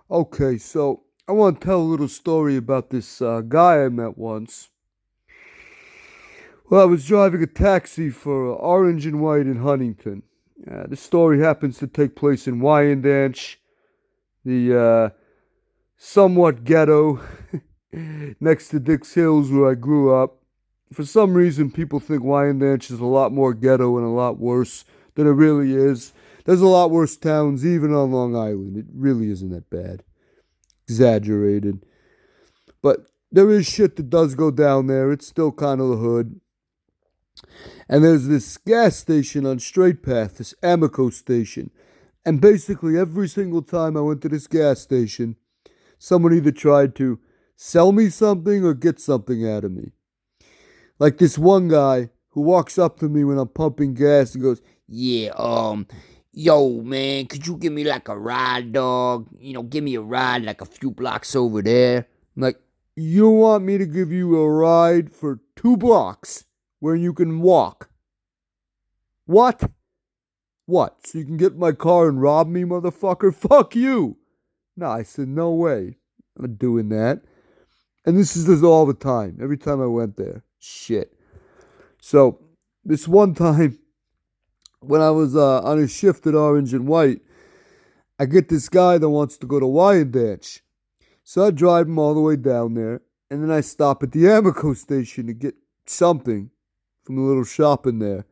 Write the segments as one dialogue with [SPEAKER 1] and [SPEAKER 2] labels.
[SPEAKER 1] Okay, so I want to tell a little story about this guy I met once. Well, I was driving a taxi for Orange and White in Huntington. This story happens to take place in Wyandanch, the somewhat ghetto next to Dix Hills where I grew up. For some reason, people think Wyandanch is a lot more ghetto and a lot worse than it really is. There's a lot worse towns, even on Long Island. It really isn't that bad. Exaggerated. But there is shit that does go down there. It's still kind of the hood. And there's this gas station on Straight Path, this Amico station. And basically, every single time I went to this gas station, someone either tried to sell me something or get something out of me. Like this one guy who walks up to me when I'm pumping gas and goes,
[SPEAKER 2] Yeah, yo, man, could you give me like a ride, dog? Give me a ride like a few blocks over there.
[SPEAKER 1] I'm like, you want me to give you a ride for 2 blocks where you can walk? What? What? So you can get in my car and rob me, motherfucker? Fuck you. No, I said, no way. I'm not doing that. And this all the time. Every time I went there. Shit. So this one time when I was on a shift at Orange and White, I get this guy that wants to go to Wyandanch. So I drive him all the way down there, and then I stop at the Amico station to get something from the little shop in there.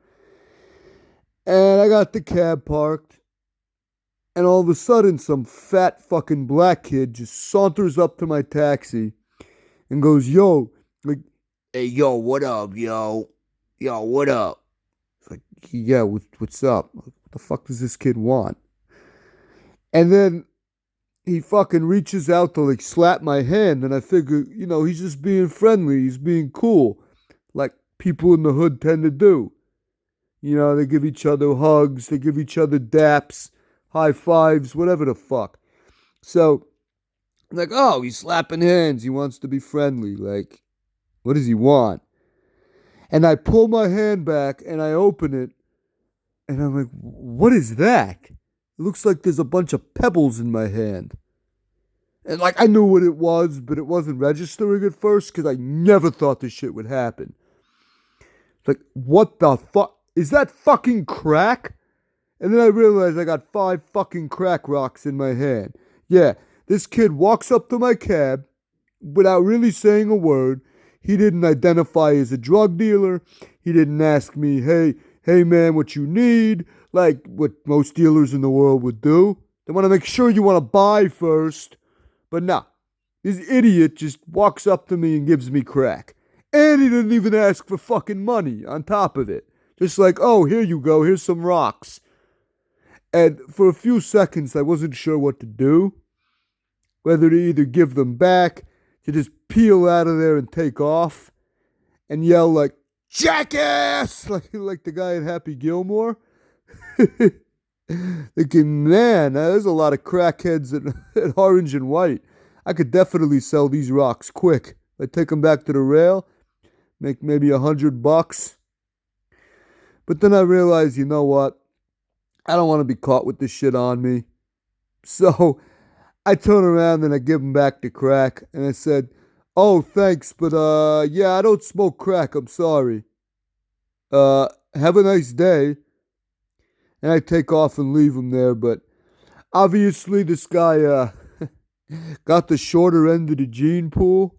[SPEAKER 1] And I got the cab parked, and all of a sudden, some fat fucking black kid just saunters up to my taxi and goes, yo, like,
[SPEAKER 2] Hey, yo, what up, yo? Yo, what up?
[SPEAKER 1] like yeah, what's up? What the fuck does this kid want? And then he fucking reaches out to like slap my hand, and I figure, he's just being friendly, he's being cool, like people in the hood tend to do. They give each other hugs, they give each other daps, high fives, whatever the fuck. So, I'm like, oh, he's slapping hands, he wants to be friendly. Like, what does he want? And I pull my hand back and I open it, and I'm like, what is that? It looks like there's a bunch of pebbles in my hand. And like I knew what it was, but it wasn't registering at first because I never thought this shit would happen. Like, what the fuck? Is that fucking crack? And then I realized I got 5 fucking crack rocks in my hand. Yeah, this kid walks up to my cab without really saying a word. He didn't identify as a drug dealer. He didn't ask me, hey man, what you need? Like what most dealers in the world would do. They want to make sure you want to buy first. But nah, this idiot just walks up to me and gives me crack. And he didn't even ask for fucking money on top of it. Just like, oh, here you go, here's some rocks. And for a few seconds, I wasn't sure what to do. Whether to either give them back, to just peel out of there and take off, and yell like, jackass! Like the guy in Happy Gilmore. Thinking, man, there's a lot of crackheads at Orange and White. I could definitely sell these rocks quick. I take them back to the rail, make maybe $100. But then I realized, you know what? I don't want to be caught with this shit on me. So I turn around and I give him back the crack, and I said, "Oh, thanks, but yeah, I don't smoke crack. I'm sorry. Have a nice day." And I take off and leave him there. But obviously, this guy got the shorter end of the gene pool.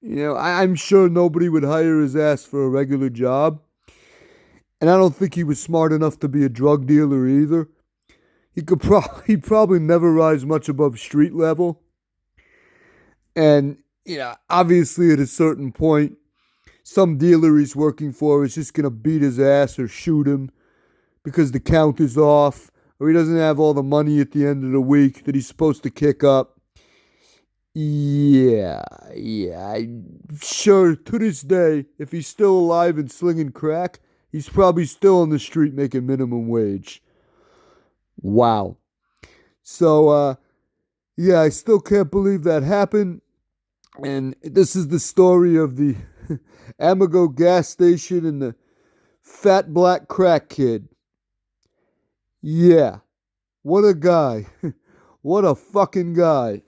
[SPEAKER 1] I'm sure nobody would hire his ass for a regular job. And I don't think he was smart enough to be a drug dealer either. He probably never rise much above street level. And obviously at a certain point, some dealer he's working for is just gonna beat his ass or shoot him because the count is off, or he doesn't have all the money at the end of the week that he's supposed to kick up. Yeah. I'm sure to this day, if he's still alive and slinging crack, he's probably still on the street making minimum wage. Wow. So, yeah, I still can't believe that happened. And this is the story of the Amigo gas station and the fat black crack kid. Yeah, what a guy. What a fucking guy.